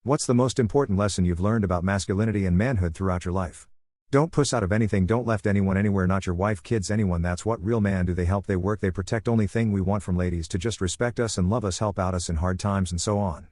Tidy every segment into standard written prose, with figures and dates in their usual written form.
What's the most important lesson you've learned about masculinity and manhood throughout your life? Don't puss out of anything, don't left anyone anywhere, not your wife, kids, anyone. That's what real man do. They help, they work, they protect. Only thing we want from ladies to just respect us and love us, help out us in hard times and so on.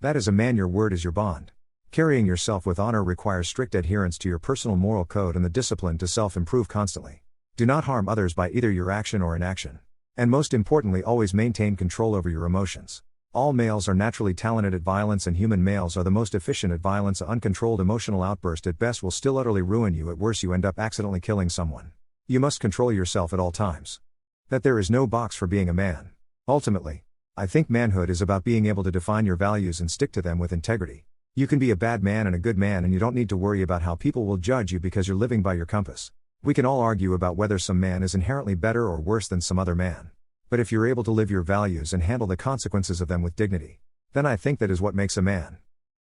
That is a man, your word is your bond. Carrying yourself with honor requires strict adherence to your personal moral code and the discipline to self-improve constantly. Do not harm others by either your action or inaction. And most importantly, always maintain control over your emotions. All males are naturally talented at violence, and human males are the most efficient at violence. An uncontrolled emotional outburst at best will still utterly ruin you. At worst, you end up accidentally killing someone. You must control yourself at all times. That there is no box for being a man. Ultimately, I think manhood is about being able to define your values and stick to them with integrity. You can be a bad man and a good man, and you don't need to worry about how people will judge you because you're living by your compass. We can all argue about whether some man is inherently better or worse than some other man. But if you're able to live your values and handle the consequences of them with dignity, then I think that is what makes a man.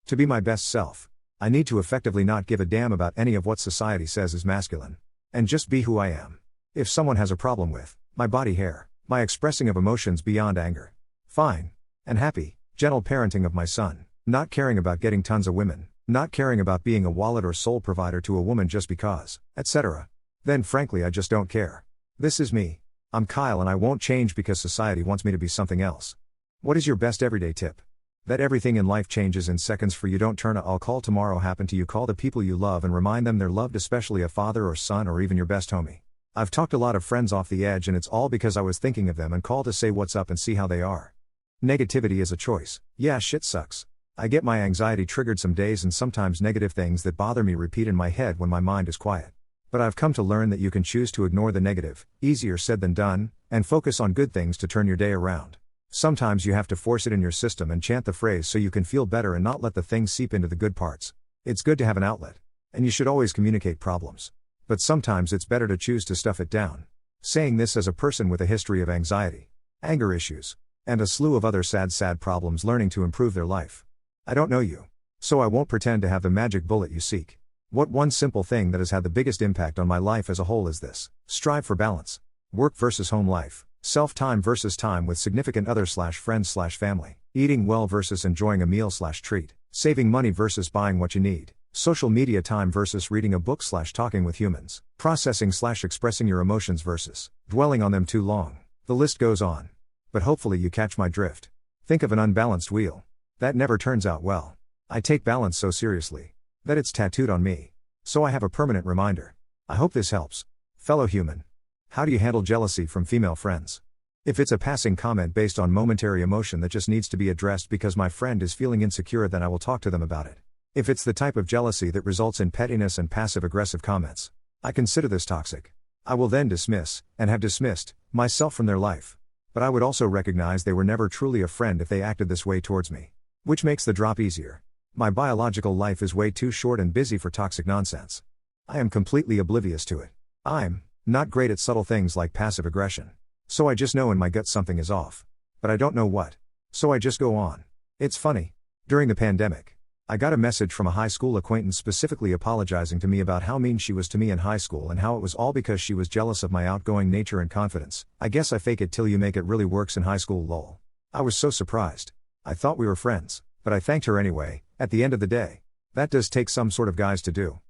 To be my best self, I need to effectively not give a damn about any of what society says is masculine. And just be who I am. If someone has a problem with my body hair, my expressing of emotions beyond anger, fine. And happy, gentle parenting of my son, not caring about getting tons of women, not caring about being a wallet or sole provider to a woman just because, etc. Then frankly I just don't care. This is me. I'm Kyle, and I won't change because society wants me to be something else. What is your best everyday tip? That everything in life changes in seconds for you. Don't turn a "I'll call tomorrow" happen to you. Call the people you love and remind them they're loved, especially a father or son or even your best homie. I've talked a lot of friends off the edge, and it's all because I was thinking of them and called to say what's up and see how they are. Negativity is a choice. Yeah, shit sucks. I get my anxiety triggered some days, and sometimes negative things that bother me repeat in my head when my mind is quiet. But I've come to learn that you can choose to ignore the negative, easier said than done, and focus on good things to turn your day around. Sometimes you have to force it in your system and chant the phrase so you can feel better and not let the things seep into the good parts. It's good to have an outlet. And you should always communicate problems. But sometimes it's better to choose to stuff it down. Saying this as a person with a history of anxiety, anger issues, and a slew of other sad problems learning to improve their life. I don't know you. So I won't pretend to have the magic bullet you seek. What one simple thing that has had the biggest impact on my life as a whole is this: strive for balance. Work versus home life, self-time versus time with significant other/friends/family, eating well versus enjoying a meal/treat, saving money versus buying what you need, social media time versus reading a book/talking with humans, processing/expressing your emotions versus dwelling on them too long. The list goes on. But hopefully you catch my drift. Think of an unbalanced wheel. That never turns out well. I take balance so seriously that it's tattooed on me. So I have a permanent reminder. I hope this helps. Fellow human. How do you handle jealousy from female friends? If it's a passing comment based on momentary emotion that just needs to be addressed because my friend is feeling insecure, then I will talk to them about it. If it's the type of jealousy that results in pettiness and passive-aggressive comments, I consider this toxic. I will then dismiss, and have dismissed, myself from their life. But I would also recognize they were never truly a friend if they acted this way towards me. Which makes the drop easier. My biological life is way too short and busy for toxic nonsense. I am completely oblivious to it. I'm not great at subtle things like passive aggression. So I just know in my gut something is off. But I don't know what. So I just go on. It's funny. During the pandemic, I got a message from a high school acquaintance specifically apologizing to me about how mean she was to me in high school and how it was all because she was jealous of my outgoing nature and confidence. I guess I fake it till you make it really works in high school, lol. I was so surprised. I thought we were friends, but I thanked her anyway. At the end of the day, that does take some sort of guys to do.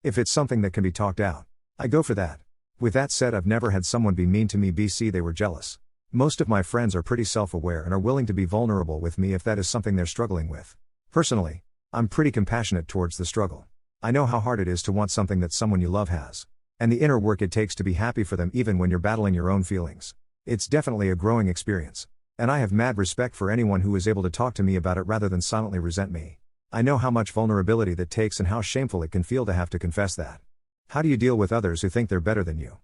If it's something that can be talked out, I go for that. With that said, I've never had someone be mean to me BC they were jealous. Most of my friends are pretty self-aware and are willing to be vulnerable with me if that is something they're struggling with. Personally, I'm pretty compassionate towards the struggle. I know how hard it is to want something that someone you love has. And the inner work it takes to be happy for them even when you're battling your own feelings. It's definitely a growing experience. And I have mad respect for anyone who is able to talk to me about it rather than silently resent me. I know how much vulnerability that takes and how shameful it can feel to have to confess that. How do you deal with others who think they're better than you?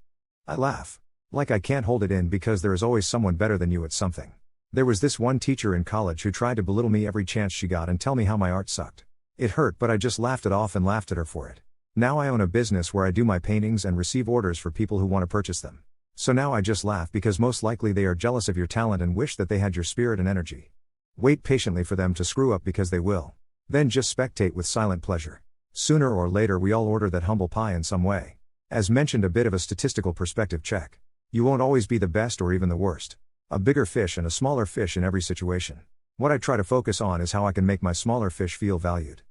I laugh. Like I can't hold it in because there is always someone better than you at something. There was this one teacher in college who tried to belittle me every chance she got and tell me how my art sucked. It hurt, but I just laughed it off and laughed at her for it. Now I own a business where I do my paintings and receive orders for people who want to purchase them. So now I just laugh because most likely they are jealous of your talent and wish that they had your spirit and energy. Wait patiently for them to screw up because they will. Then just spectate with silent pleasure. Sooner or later we all order that humble pie in some way. As mentioned, a bit of a statistical perspective check. You won't always be the best or even the worst. A bigger fish and a smaller fish in every situation. What I try to focus on is how I can make my smaller fish feel valued.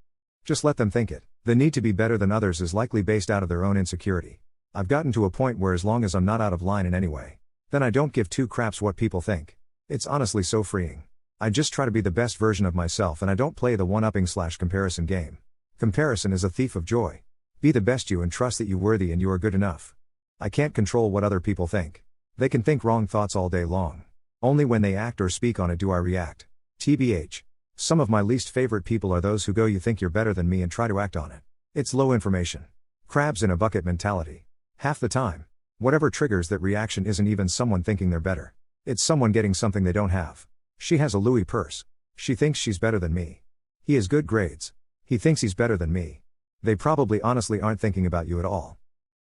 Just let them think it. The need to be better than others is likely based out of their own insecurity. I've gotten to a point where as long as I'm not out of line in any way, then I don't give two craps what people think. It's honestly so freeing. I just try to be the best version of myself and I don't play the one-upping/comparison game. Comparison is a thief of joy. Be the best you and trust that you're worthy and you are good enough. I can't control what other people think. They can think wrong thoughts all day long. Only when they act or speak on it do I react. TBH. Some of my least favorite people are those who go you think you're better than me and try to act on it. It's low information. Crabs in a bucket mentality. Half the time, whatever triggers that reaction isn't even someone thinking they're better. It's someone getting something they don't have. She has a Louis purse. She thinks she's better than me. He has good grades. He thinks he's better than me. They probably honestly aren't thinking about you at all.